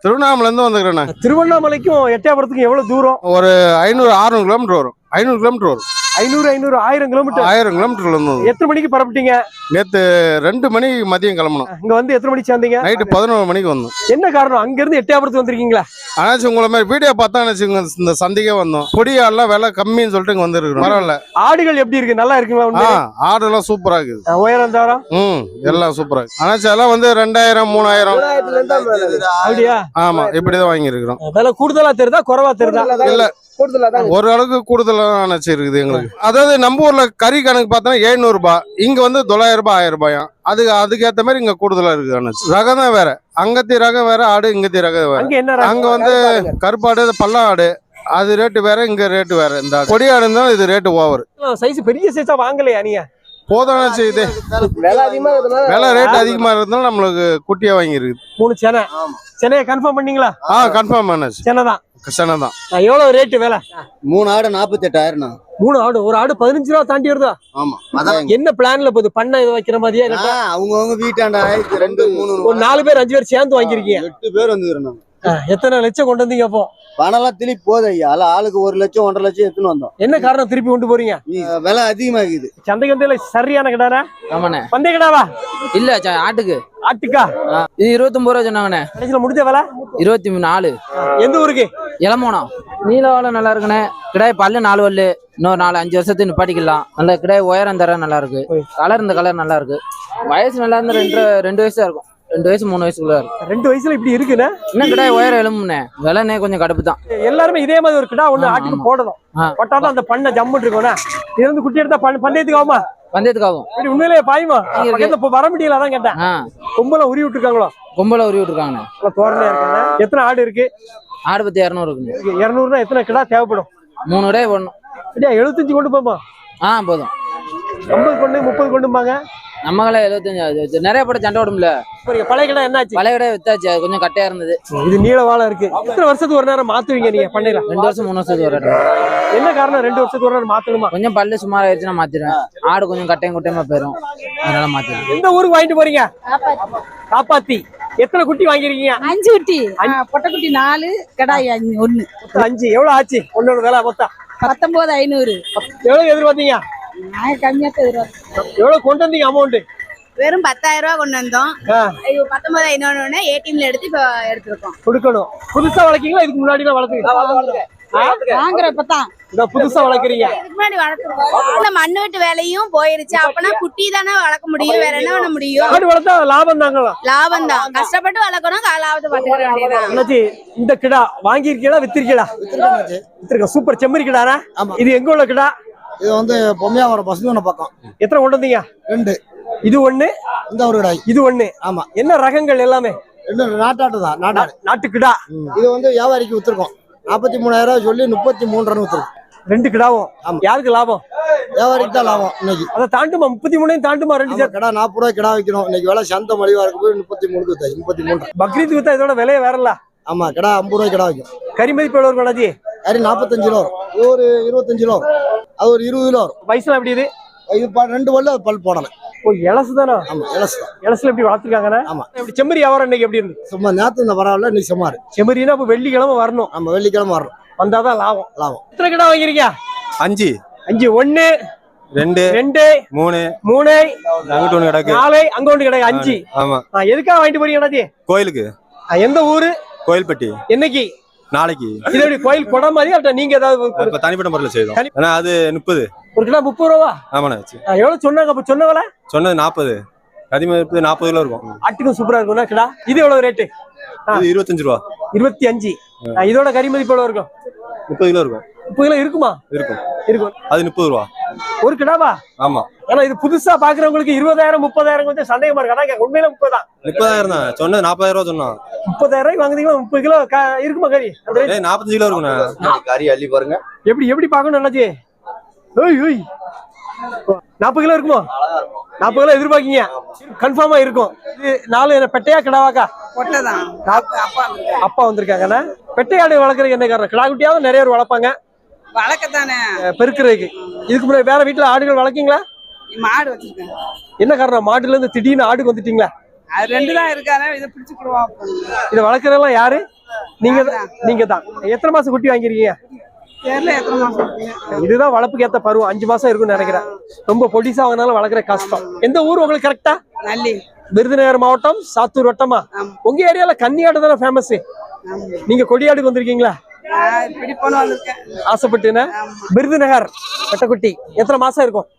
திருவண்ணாமலையிலேருந்து வந்துக்கிறேண்ணா. திருவண்ணாமலைக்கும் எட்டயபுரத்துக்கும் எவ்வளவு தூரம்? ஒரு 500-600 கிலோமீட்டர் வரும். 500 கிலோமீட்டர் வரும். 500 1000 கிலோமீட்டர். 1000 கிலோமீட்டர்ல இருந்து. எத்தனை மணிக்கு பரப்பிட்டீங்க? நேத்து 2 மணி மதியம் கிளம்பணும். இங்க வந்து எத்தனை மணிக்கு சேர்ந்தீங்க? நைட்டு 11 மணிக்கு வந்தோம். என்ன காரணம்? அங்க இருந்து எட்டயபுரத்துக்கு வந்திருக்கீங்களா? ஆனாச்சும் உங்களை மாதிரி வீடியோ பார்த்தா இந்த சந்தைக்கே வந்தோம். பொடியாடெல்லாம் விலை கம்மின்னு சொல்லிட்டு இங்க வந்துருக்கோம். பரவாயில்ல. ஆடுகள் எப்படி இருக்கு? நல்லா இருக்குங்களா? ஆடுலாம் சூப்பரா இருக்குது. உயரம் தவிர எல்லாம் சூப்பரா இருக்கு. ஆனாச்சும் எல்லாம் வந்து 2000 3000 அப்படியா? ஆமா, இப்படிதான் வாங்கி இருக்கிறோம். விலை கூடுதலா தெரியுதா குறைவா தெரியுதா? இல்ல, ஒரு அளவுக்கு கூடுதலான இருக்குது எங்களுக்கு. அதாவது நம்ம ஊர்ல கறி கணக்கு பார்த்தோம்னா 700 ரூபாய், இங்க வந்து 900 ரூபாய் 1000 ரூபாயும். அதுக்கேற்ற மாதிரி இங்க கூடுதலா இருக்கு. ரகம் தான் வேற. அங்கத்தி ரகம் வேற, ஆடு இங்கத்தி ரகம் வேற. அங்க வந்து கருப்பாடு பல்லாடு அது ரேட்டு வேற, இங்க ரேட்டு வேற. இந்த கொடியாடு இருந்தா இது ரேட்டு ஓவர். சைஸ் பெரிய சைஸா வாங்கலையா நீங்க? போதான செய்யுது. விலை ரேட் அதிகமா இருந்தாலும் நம்மளுக்கு குட்டியா வாங்கி இருக்கு. 3 செனை. சென்னையை கன்ஃபார்ம் பண்ணீங்களா? கன்ஃபார்ம் பண்ணாச்சு. சென்னைதான். சென்னைதான். எவ்வளவு ரேட்டு விலை? 3 ஆடு 48,000. 3 ஆடு. ஒரு ஆடு 15 ரூபா தாண்டி வருதா? ஆமா. அதான் என்ன பிளான்ல போகுது? பண்ண இது வைக்கிற மாதிரியா? அவங்க வீட்டாண்ட 2 3 ஒரு 4 பேர் 5 பேர் சேர்ந்து வாங்கிருக்கீங்க. 8 பேர் வந்துருந்தாங்க. எத்தனை லட்சம் கொண்டு வந்தீங்க? அப்போ பணம்லாம் திருப்பி போகுது ஐயா. ஆளுக்கு 1 லட்சம் 1.5 லட்சம் எடுத்துன்னு வந்தோம். என்ன காரணம் திருப்பி கொண்டு போறீங்க? விலை அதிகமாகுது. சந்தை கந்தையில சரியான கிடாரா? ஆமாண்ணே. பந்தய கிடாவா? இல்ல ஆட்டுக்கு. ஆட்டுக்கா? இது 29 ரூபா சொன்னாங்கண்ணே. கடைசியில முடிஞ்ச விலை 24. எந்த ஊருக்கு? இளமோனம். நீல வாழை நல்லா இருக்குண்ணே. கிடாய் பல்லு 4 பல்லு. இன்னொரு 4-5 வருஷத்துக்கு நிப்பாட்டிக்கலாம். நல்ல கிடாய் உயரம் தர நல்லா இருக்கு. கலர் இந்த கலர் நல்லா இருக்கு. வயசு நல்லா இருந்தா 2 வயசா இருக்கும். 2 வயசு 3 வயசுக்குள்ள இருக்கும். 2 வயசுல இப்படி இருக்குண்ணே. இன்னும் கிடாய் உயரம் எழுமுண்ணே. விலைனே கொஞ்சம் கடுப்பு தான். எல்லாருமே இதே மாதிரி ஒரு கிடா ஒண்ணு ஆட்டுக்கு போடணும். போட்டாதான் அந்த பண்ணை ஜம்முன்னு இருக்கும்ண்ணே. இது வந்து குட்டி எடுத்தா பந்தயத்துக்கு ஆகுமா? பந்தயத்துக்கு ஆகும். இப்படி உண்மையிலேயே பாயுமா? வர முடியல, அதான் கேட்டேன். கொம்பெல்லாம் உருவி விட்டுருக்காங்களோ? கொம்பெல்லாம் உருவி விட்டுருக்காங்கண்ணே. தோரணையா இருக்காங்க. எத்தனை ஆடு இருக்கு? ஆடு பத்தி 200 இருக்குண்ணே. 200னா எத்தனை கிடா தேவைப்படும்? 3 கிடாய் போடணும். 75 கொண்டு போமா? போதும். 50 கொண்டு 30 கொண்டுமாங்க. நம்ம கடை 75 நிறைய போட சண்டை ஓடும்ல. பழைய கடை என்னாச்சு? பழைய கடை வித்தாச்சு. அது கொஞ்சம் கட்டையா இருந்தது. இது நீள வாழை இருக்கு. எத்தனை வருஷத்துக்கு ஒரு நேரம் மாத்துவீங்க நீங்க பண்ணையில? 2 வருஷம் 3 வருஷத்துக்கு ஒரு. என்ன காரணம் 2 வருஷத்துக்கு ஒரு நேரம் மாத்தணுமா? கொஞ்சம் பல்லு சுமார் ஆயிடுச்சுன்னா மாத்திடுவேன். ஆடு கொஞ்சம் கட்டையும் குட்டையமா போயிடும், அதனால மாத்திடுவேன். எந்த ஊருக்கு வாங்கிட்டு போறீங்க? காப்பாத்தி. எத்தனை குட்டி வாங்கிருக்கீங்க? 5 குட்டி. பொட்டை குட்டி 4, கடாய் 1. 5. எவ்வளவு ஆச்சு ஒன்னோட விலை மொத்தம்? 19,500. எவ்வளவு எதிர்பார்த்தீங்க? நான் கம்மியா எதிர்பார்த்தேன். எவ்வளவு கொண்டு வந்தீங்க அமௌண்ட்? வெறும் 10,000 ரூபாய் கொண்டு வந்தோம். 19,500 ஏடிஎம்ல எடுத்து இப்ப எடுத்துருக்கோம். கொடுக்கணும். புதுசா வளர்க்கீங்களா? இதுக்கு முன்னாடி எல்லாம் வளர்த்துங்க? வாங்குறப்பதான் புதுசா வளர்க்குறீங்க. இதுக்கு முன்னாடி வளர்த்துருக்கோம். மண்ணு வெட்டு வேலையும் போயிருச்சு. அப்பனா குட்டி தானே வளர்க்க முடியும், வேற என்ன பண்ண முடியும்? ஆடு வளர்த்தா லாபம் தாங்களா? லாபம் தான். கஷ்டப்பட்டு வளர்க்கணும், லாபத்தை பாத்துக்க வேண்டியதான். அண்ணாச்சி, இந்த கிடா வாங்கியிருக்கீங்களா வித்திருக்கீங்களா? வித்திருக்கேன். சூப்பர் செம்மறி கிடாரா? இது எங்க உள்ள கிடா? இது வந்து பொம்மையாவரம் பசுமன பக்கம். எத்தனை கொண்டு வந்தீங்க? 2. இது 1, இந்த ஒரு கிடாய். இது 1. ஆமா. என்ன ரகங்கள் எல்லாமே? நாட்டாட்டு தான். நாட்டு கிடா. இது வந்து வியாபாரிக்கு வித்துருக்கோம். 43,000 சொல்லி 33 ரன் வித்துருக்கோம். 2 கிடாவும். யாருக்கு லாபம்? வியாபாரிக்கு தான் லாபம். இன்னைக்கு அதை தாண்டுமா? 33 தாண்டுமா? 2 கடை 40 ரூபாய் கிடா வைக்கணும். இன்னைக்கு விலை சந்த மலிவா இருக்கு. போய் 33 வித்தாச்சு. 33. பக்ரீத் வித்தா இதோட விலையே வேறல. ஆமா, கிடா 50 ரூபாய் கிடா வைக்கும். கறி மதிப்பு எவ்வளவு இருக்கும் அண்ணாச்சி? கறி 45 கிலோ வரும். ஒரு 25 கிலோ வரும். அது ஒரு 20 கிலோ வரும். வயசுல எப்படி இது? இது 2 பல்லு பல் போடணும். ஓ, இலசு தானே? ஆமா, இலசு. இலசுல எப்படி வளர்த்துருக்காங்கண்ணா? ஆமா. இப்படி செம்மறி வியாபாரம் இன்னைக்கு எப்படி இருக்கு? சும்மா நேத்து இந்த பரவாயில்ல, நீ சுமார். செம்மறினா அப்ப வெள்ளிக்கிழமை வரணும். ஆமா, வெள்ளிக்கிழமை வரணும். வந்தாதான் லாபம். எத்தனை கிடா வாங்கிருக்கீங்க? 5. 5. 1 2 3 அங்கிட்டு ஒண்ணு கிடக்கு. 4 அங்க ஒண்ணு கிடக்கு. 5. ஆமா. எதுக்காக வாங்கிட்டு போறீங்க அண்ணாச்சி? கோயிலுக்கு. எந்த ஊரு? கோயில்பட்டி. என்னைக்கு? நாளைக்கு. இது எப்படி கோயில் கொடை மாதிரி அல்ல நீங்க ஏதாவது தனிப்பட்ட முறையில் செய்தோம். ஆனா அது 30. ஒரு கிலோ 30 ரூபா? ஆமாண்ணா. எவ்வளவு சொன்னாங்க? அப்ப சொன்ன விலை? சொன்னது 40. கதிமதிப்பு 40 கிலோ இருக்கும். ஆட்டுக்கும் சூப்பரா இருக்கும்னா கிடா. இது எவ்வளவு ரேட்டு? இது 25 ரூபா. 25. இதோட கறி மதிப்பு எவ்வளவு இருக்கும்? 30 கிலோ இருக்கும். 30 கிலோ இருக்குமா? இருக்கும். அது 30 ரூபா ஒரு கிடாவா? ஆமா. ஏன்னா இது புதுசா பாக்குறவங்களுக்கு 20,000 30,000 கொஞ்சம் சந்தேகமா இருக்கு. அதான் உண்மையில 30 தான். 30,000 தான் சொன்னது. 40,000 ரூபா சொன்னா. 30,000 ரூபாய்க்கு வாங்குறீங்களா? 30 கிலோ இருக்குமா கறி? 45 கிலோ இருக்குண்ணா. கறி அள்ளி பாருங்க. எப்படி பாக்கணும் அண்ணாச்சி? 40 கிலோ இருக்குமா? 40 கிலோ எதிர்பார்க்கீங்க? கன்ஃபார்மா இருக்கும். இது 4 பெட்டையா கிடாவாக்கா? பொட்டைதான். அப்பா வந்திருக்காங்கண்ணா. பெட்டையாடு வளர்க்கறதுக்கு என்ன காரணம்? கிடா குட்டியாவது நிறைய பேர் வளர்ப்பாங்க. வளர்க்கத்தானே பெருக்கிறதுக்கு. இதுக்கு முன்னாடி வேற வீட்டுல ஆடுகள் வளர்க்கீங்களா? மாடு வச்சிருக்கேன். என்ன காரணம்? மாடுல இருந்து திடீர்னு ஆடுக்கு வந்துட்டீங்களா? அது 2 தான் இருக்கானே, இதை பிடிச்சுக்கிடுவோம். இதை வளர்க்குறதெல்லாம் யாரு? நீங்க தான். எத்தனை மாசம் குட்டி வாங்கிருக்கீங்க? தெரியல எத்தனை மாசம் இருக்குங்க. இதுதான் வளர்ப்புக்கு ஏத்த பருவம். 5 மாசம் இருக்கும்னு நினைக்கிறேன். ரொம்ப பொடிசா வாங்கினாலும் வளர்க்குற கஷ்டம். எந்த ஊர் உங்களுக்கு கரெக்டா? நல்லி. விருதுநகர் மாவட்டம், சாத்தூர் வட்டமா? உங்க ஏரியால கன்னியாடு தானே ஃபேமஸ். நீங்க கொடியாடுக்கு வந்திருக்கீங்களா? இப்படி போன வந்திருக்கேன் ஆசைப்பட்டுனா. விருதுநகர் வெட்டக்குட்டி எத்தனை மாசம் இருக்கும்?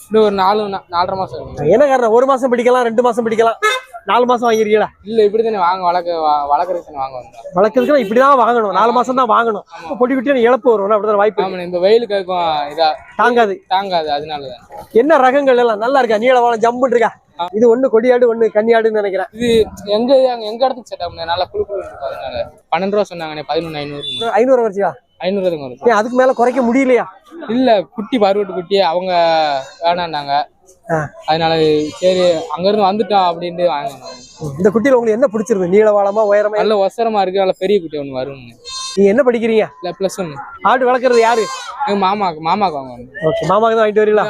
இன்னும் ஒரு 4.5 மாசம் இருக்கும். என்ன காரணம்? 1 மாசம் பிடிக்கலாம், 2 மாசம் பிடிக்கலாம், 4 மாசம் வாங்கிருக்கீங்களா? இல்ல இப்படித்தானே வளர்க்கறதுக்கு வாங்க வந்தோம். வளர்க்கறதுக்கு இப்படிதான் வாங்கணும். 4 மாசம் தான் வாங்கணும். பொடி குட்டி இழப்பு வரும், அப்படிதான் வாய்ப்பு. ஆமா, இந்த வெயிலுக்கு இதா தாங்காது. அதனாலதான். என்ன ரகங்கள் எல்லாம் நல்லா இருக்கா? நீளவாளம் ஜம்புன்னு இருக்கா? இது ஒண்ணு கொடியாடு, ஒண்ணு கன்னியாடுன்னு நினைக்கிறேன். இது எங்க இடத்துக்கு செட் ஆகும். நல்லா குழு இருக்கும். அதனால 12 ரூபா சொன்னாங்க. 11,500. 500 வரையா? 500 வரும். அதுக்கு மேல குறைக்க முடியலையா? இல்ல குட்டி பருவட்டு குட்டி அவங்க வேணாண்டாங்க. அதனால சரி அங்க இருந்து வந்துட்டோம் அப்படின்ட்டு வாங்கினோம். இந்த குட்டியில உங்களுக்கு என்ன பிடிச்சிருக்கு? நீளவாளமா, உயரமா? நல்ல ஒசரமா இருக்கு. நல்ல பெரிய குட்டி ஒண்ணு வரும். நீங்க என்ன படிக்கிறீங்க? இல்ல +1. ஆடு வளர்க்கறது யாரு? எங்க மாமாக்கு வாங்குவாங்க. ஓகே, மாமாக்கு தான் வாங்கிட்டு வரீங்களா?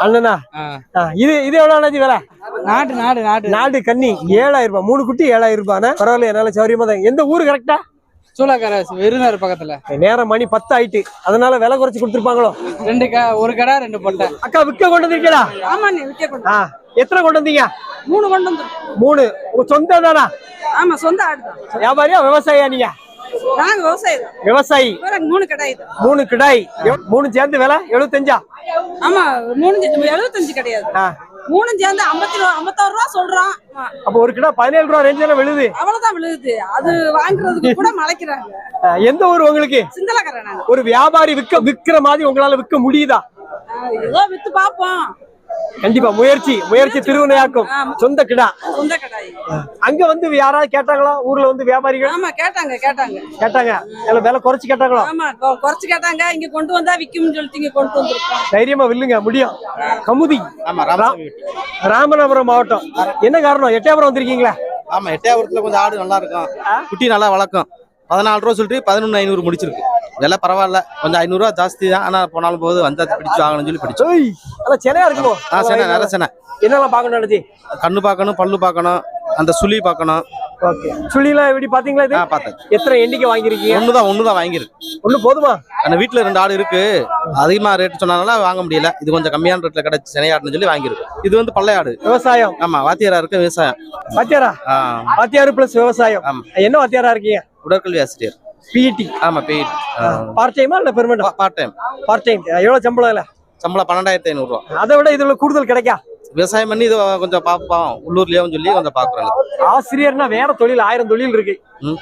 அண்ணனா? இது எவ்வளவு ஆனாச்சு வேலை? நாடு கன்னி 7,000 ரூபாய். 3 குட்டி 7,000 ரூபாய். பரவாயில்ல, என்னால சௌரியமா தான். எந்த ஊரு கரெக்டா? சூளக்கரை, விருதுநகர் பக்கத்துல. நேரம் மணி 10 ஆயிட்டு, அதனால விலை குறைச்சு கொடுத்துருப்பாங்களோ? 1 கடை 2 பொட்டை. அக்கா விற்க கொண்டு வந்திருக்கீங்களா? ஆமா, நீ விற்க கொண்டு. எத்தனை கொண்டு வந்தீங்க? 3 கொண்டு வந்து. 3. உங்க சொந்த தானா? ஆமா, சொந்த ஆடு தான். வியாபாரியா விவசாயியா நீங்க? நாங்க விவசாயி தான். விவசாயி. 3 கடை இது. 3 கிடாய். 3 சேர்ந்து விலை 75. ஆமா, 75 கிடையாது. 3 சேர்ந்து 51 ரூபா சொல்றான். அப்ப ஒரு கிடா 17 ரூபா ரேஞ்சில விழுது. அவ்வளவுதான் விழுகுது. அது வாங்குறதுக்கு கூட மலைக்கிறாங்க. எந்த ஊர் உங்களுக்கு? சிந்தலக்கரை. நாங்க ஒரு வியாபாரி விக்கிற மாதிரி உங்களால விற்க முடியுதா? ஏதோ வித்து பாப்போம். கண்டிப்பா முயற்சி திருவினையாக்கும். சொந்த கிடா, சொந்த கடை. அங்க வந்து யாராவது கேட்டாங்களா? ஊர்ல வந்து வியாபாரிகள்? ஆமா, கேட்டாங்க. விலை குறைச்சு கேட்டாங்களா? ஆமா, குறைச்சு கேட்டாங்க. இங்க கொண்டு வந்தா விக்கும்னு சொல்லிட்டு இங்க கொண்டு வந்திருக்கோம். தைரியமா வில்லுங்க, முடியும். கமுதி, ராமநாதபுரம் மாவட்டம். என்ன காரணம்? எட்டயபுரம் வந்திருக்கீங்களா? ஆமா, எட்டயபுரத்துல கொஞ்சம் ஆடு நல்லா இருக்கும். குட்டி நல்லா வளர்க்கும். 14 ரூபா சொல்லிட்டு 11,500 முடிச்சிருக்கு. விலை பரவாயில்ல, கொஞ்சம் 500 ரூபா ஜாஸ்தி தான். ஆனா போனாலும் போது வந்தாச்சு பிடிச்சு வாங்கணும்னு சொல்லி பிடிச்சோம். ஆனா சென்னையா இருக்குமோ? சென்னை, நல்ல சென்னை. என்னெல்லாம் பார்க்கணும் நினைச்சி? கண்ணு பார்க்கணும், பல்லு பார்க்கணும், அந்த சுழி பார்க்கணும். ஓகே, சுழிலாம் எப்படி பாத்தீங்களா? இது பார்த்தேன். எத்தனை எண்ணிக்கை வாங்கிருக்கீங்க? ஒண்ணுதான் வாங்கிருக்கு. ஒண்ணு போதுமா? அந்த வீட்டுல 2 ஆடு இருக்கு. அதிகமா ரேட் சொன்னால வாங்க முடியல. இது கொஞ்சம் கம்மியான ரேட்ல கிடைச்சு சென்னை ஆடுன்னு சொல்லி வாங்கிருக்கு. இது வந்து பள்ளையாடு. விவசாயம். ஆமா, வாத்தியாரா இருக்கு. விவசாயம். வாத்தியாரு பிளஸ் விவசாயம். ஆமா. என்ன வாத்தியாரா இருக்கீங்க? உடற்கல்வி ஆசிரியர். பிஇடி. ஆமா, பிஇடி. பார்ட் டைமா இல்ல பெர்மனன்ட்? Part time. எவ்வளவு சம்பளம்? இல்ல சம்பளம் 12,500 ரூபா. அதை விட இதுல கூடுதல் கிடைக்கா? விவசாயம் பண்ணி இது கொஞ்சம் பாப்போம், உள்ளூர்லயும் சொல்லி கொஞ்சம் பாக்குறோம். ஆசிரியர்னா வேற தொழில், 1000 தொழில் இருக்கு.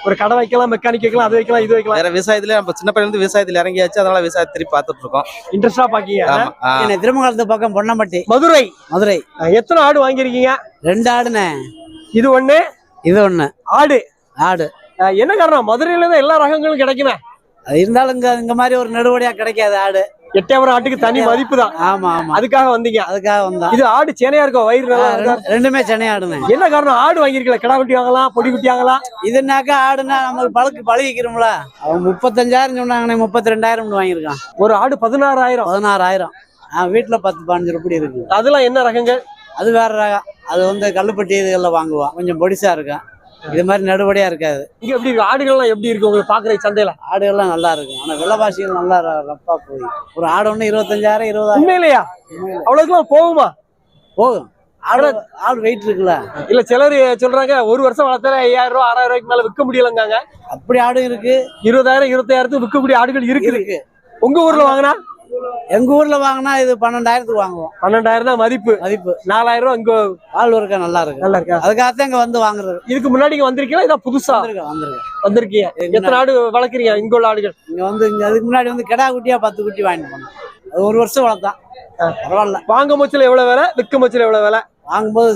ஒரு கடை வைக்கலாம், மெக்கானிக் வைக்கலாம், அது வைக்கலாம், இது வைக்கலாம். வேற விவசாயத்துல நம்ம சின்ன பையன் விவசாயத்துல இறங்கியாச்சு. அதனால விவசாயத்தை திருப்பி பார்த்துட்டு இருக்கோம். இன்ட்ரெஸ்டா பாக்கீங்க? திருமங்கலத்து பக்கம் பொன்னம்பட்டி, மதுரை. எத்தனை ஆடு வாங்கிருக்கீங்க? 2 ஆடுனே. இது ஒண்ணு, இது ஒண்ணு. ஆடு. என்ன காரணம்? மதுரையில தான் எல்லா ரகங்களும் கிடைக்குமே. இருந்தாலும் இங்க மாதிரி ஒரு நடுவடியா கிடைக்காது ஆடு. எட்டயபுரம் ஆட்டுக்கு தனி மதிப்பு தான். ஆமா, அதுக்காக வந்தீங்க? அதுக்காக வந்தா. இது ஆடு சேனையா இருக்கும், வயிறு நல்லா? ரெண்டுமே சென்னை ஆடுனே. என்ன காரணம்? ஆடு வாங்கிருக்கல, கிடா குட்டி வாங்கலாம், பொடி குட்டி வாங்கலாம். இதுனாக்கா ஆடுனா நமக்கு பழகிக்கிறோம்ல. அவன் 35,000 சொன்னாங்கண்ணே, 32,000 வாங்கியிருக்கான். ஒரு ஆடு 16,000. வீட்டுல 10-15 ரூபாய் இருக்கு. அதெல்லாம் என்ன ரகங்கள்? அது வேற ரகம். அது வந்து கல்லுப்பட்டி இதுகள்ல வாங்குவான். கொஞ்சம் பொடிசா இருக்கும். இது மாதிரி நடுபடியா இருக்காது. இங்க எப்படி இருக்கு? ஆடுகள்லாம் எப்படி இருக்கு உங்களுக்கு பாக்குற சந்தையில? ஆடுகள்லாம் நல்லா இருக்கும். ஆனா விலைவாசிகள் நல்லா ரப்பா போய் ஒரு ஆடு ஒண்ணு 25,000 20,000. உண்மையிலையா? அவ்வளவுக்குலாம் போகுமா? போகும். ஆடு வெயிட் இருக்குல்ல. இல்ல சிலர் சொல்றாங்க ஒரு வருஷம் வளர்த்தால 5,000 ரூபாய் 6,000 ரூபாய்க்கு மேல விற்க முடியலங்காங்க. அப்படி ஆடும் இருக்கு. 20,000 25,000 விற்கக்கூடிய ஆடுகள் இருக்கு. உங்க ஊர்ல வாங்கினா? எங்க ஊர்ல வாங்கினா இது 12,000 வாங்குவோம். 12,000 தான் மதிப்பு. 4,000 ரூபாய் இங்க ஆள் இருக்கா? நல்லா இருக்கா? அதுக்காகத்தான் இங்க வந்து வாங்குறது. இதுக்கு முன்னாடி இங்க வந்திருக்கீங்களா? இதான் புதுசா வந்திருக்கீங்க? எத்தனை ஆடு வளர்க்குறீங்க? இங்க உள்ள ஆடுகள் இங்க வந்து அதுக்கு முன்னாடி வந்து கிடா குட்டியா 10 குட்டி வாங்கிட்டு போனோம். அது 1 வருஷம் வளர்த்தான். பரவாயில்ல. வாங்க மொச்சில எவ்வளவு விலை? விற்க மொச்சில எவ்வளவு விலை? வாங்கும்போது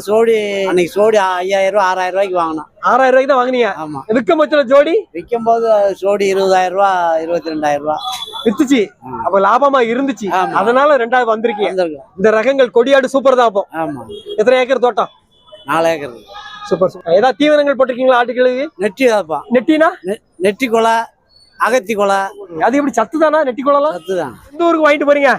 அன்னைக்கு சோடி 5,000 ரூபாய் 6,000 ரூபாய்க்கு வாங்கினோம். 6,000 ரூபாய்க்கு தான் வாங்கினீங்க? ஆமா. விற்க மொச்சில ஜோடி விற்கும் போது சோடி 20,000 ரூபாய் 22,000 ரூபாய் வித்துச்சு. அப்ப லாபமா இருந்துச்சு. அதனால 2வது வந்திருக்கீங்க. இந்த ரகங்கள் கொடியாடு சூப்பர் தான். அப்போ ஆமா. எத்தனை ஏக்கர் தோட்டம்? 4 ஏக்கர். சூப்பர். ஏதாவது தீவனங்கள் போட்டிருக்கீங்களா ஆட்டுகளுக்கு? நெட்டி தான்ப்பா. நெட்டினா? நெட்டி கொலை, அகத்தி கொலை. அது எப்படி சத்து தானா? நெட்டி கொலைலாம் சத்து தான். இந்த ஊருக்கு வாங்கிட்டு போறீங்க?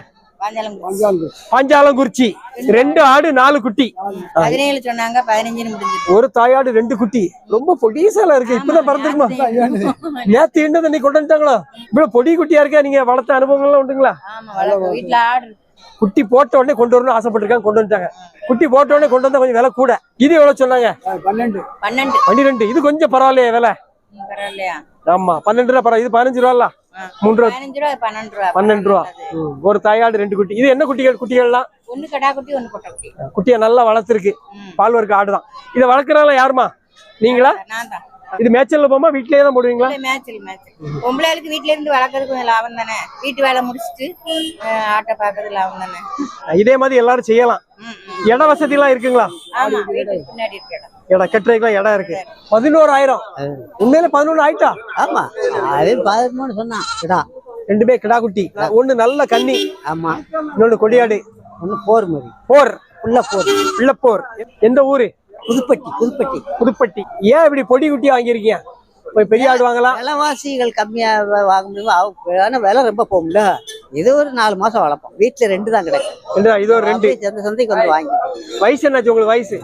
பாஞ்சாலங்குறிச்சி 2 ஆடு 4 குட்டி 17 சொன்னாங்க 15 முடிஞ்சிட்டு ஒரு தாயாடு 2 குட்டி ரொம்ப பொடிசால இருக்கு இப்பதான் பிறந்திருக்குமா நேத்து என்ன தண்ணி கொண்டு வந்துட்டாங்களோ இவ்வளவு பொடி குட்டியா இருக்கா நீங்க வளர்த்த அனுபவங்கள்லாம் உண்டுங்களா ஆமா வளர்க்க வீட்டுல ஆடு குட்டி போட்ட உடனே கொண்டு வரணும்னு ஆசைப்பட்டிருக்காங்க கொண்டு வந்துட்டாங்க குட்டி போட்ட உடனே கொண்டு வந்தா கொஞ்சம் விலை கூட இது எவ்வளவு சொன்னாங்க 12 இது கொஞ்சம் பரவாயில்லையே விலை பரவாயில்லையா ஆமா 12 ரூபா பரவாயில்ல இது 15 ரூபாய்ல 3 ரூபா 15 ரூபா 12 ரூபா 12 ரூபா ஒரு தாயாடு 2 குட்டி இது என்ன குட்டிகள்லாம் ஒண்ணு கடா குட்டி ஒண்ணு பொட்டை குட்டி குட்டியை நல்லா வளர்த்துருக்கு பால் வர்க்க ஆடுதான் இதை வளர்க்கறதால யாருமா நீங்களா நான் தான் இது மேய்ச்சல்ல போமா வீட்லயே தான் போடுவீங்களா மேய்ச்சல் பொம்பளைகளுக்கு வீட்ல இருந்து வளர்க்கறது கொஞ்சம் லாபம் தானே வீட்டு வேலை முடிச்சுட்டு ஆட்டை பாக்குறது லாபம் தானே இதே மாதிரி எல்லாரும் செய்யலாம் இட வசதி எல்லாம் இருக்குங்களா ஆமா வீட்டுக்கு பின்னாடி இருக்க இடம் இடம் கட்டுறதுக்குலாம் இடம் இருக்கு 11,000 உண்மையில 11 ஆயிட்டா ஆமா அது 13 சொன்னா கிடா ரெண்டுமே கிடா குட்டி ஒண்ணு நல்ல கன்னி ஆமா இன்னொன்னு கொடியாடு ஒண்ணு போர் மாதிரி போர் போர் உள்ளப்போர் எந்த ஊரு புதுப்பட்டி ஏன் இப்படி பொடி குட்டியா வாங்கியிருக்கீங்க போய் பெரிய ஆடு வாங்கலாம் விலைவாசிகள் கம்மியா வாங்க முடியும் விலை ரொம்ப போகும்ல இது ஒரு 4 மாசம் வளர்ப்போம் வீட்டுல 2 தான் கிடைக்கும் இது ஒரு 2 அந்த சந்தைக்கு வந்து வாங்கி வயசு என்னாச்சு உங்களுக்கு வயசு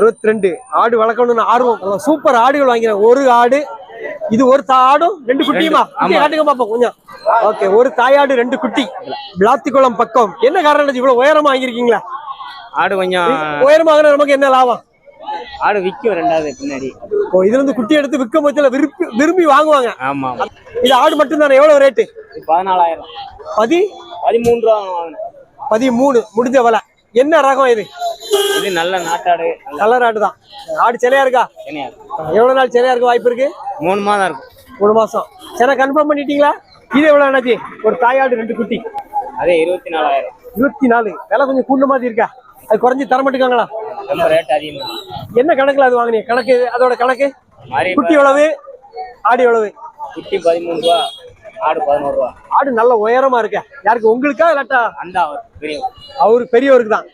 62 ஆடு வளர்க்கணும்னு ஆர்வம் சூப்பர் ஆடுகள் வாங்கிறேன் ஒரு ஆடு இது ஒரு ஆடும் 2 குட்டியுமா காட்டுங்க பாப்போம் கொஞ்சம் ஓகே ஒரு தாயாடு 2 குட்டி விளாத்திக்குளம் பக்கம் என்ன காரணம் இவ்வளவு உயரமா வாங்கிருக்கீங்களா ஆடு கொஞ்சம் உயரமாக நமக்கு என்ன லாபம் ஆடு விற்கும் 2வது பின்னாடி இதுல இருந்து குட்டி எடுத்து விற்கும் போதுல விரும்பி வாங்குவாங்க ஆமா இது ஆடு மட்டும் தானே எவ்வளவு ரேட்டு 14,000 13 ரூபா 13 முடிஞ்ச விலை என்ன ரகம் இது நல்ல நாட்டாடு கலர் ஆடு தான் ஆடு சிலையா இருக்கா எவ்வளவு நாள் சிலையா இருக்க வாய்ப்பு இருக்கு 3 மாதம் இருக்கும் 3 மாசம் சரி கன்ஃபார்ம் பண்ணிட்டீங்களா இது எவ்வளவு என்னாச்சு ஒரு தாயாடு 2 குட்டி அதே 24,000 24 விலை கொஞ்சம் கூடுன மாதிரி இருக்கா அது குறைஞ்சி தர மாட்டேங்காங்களா ரொம்ப ரேட் அதிகம் என்ன கணக்குல அது வாங்கினீங்க கணக்கு அதோட கணக்கு குட்டி எவ்வளவு ஆடு எவ்வளவு குட்டி 13 ரூபா ஆடு 11 ரூபா ஆடு நல்ல உயரமா இருக்க யாருக்கு உங்களுக்கா இல்லாட்டா அந்த அவரு பெரியவருக்கு தான்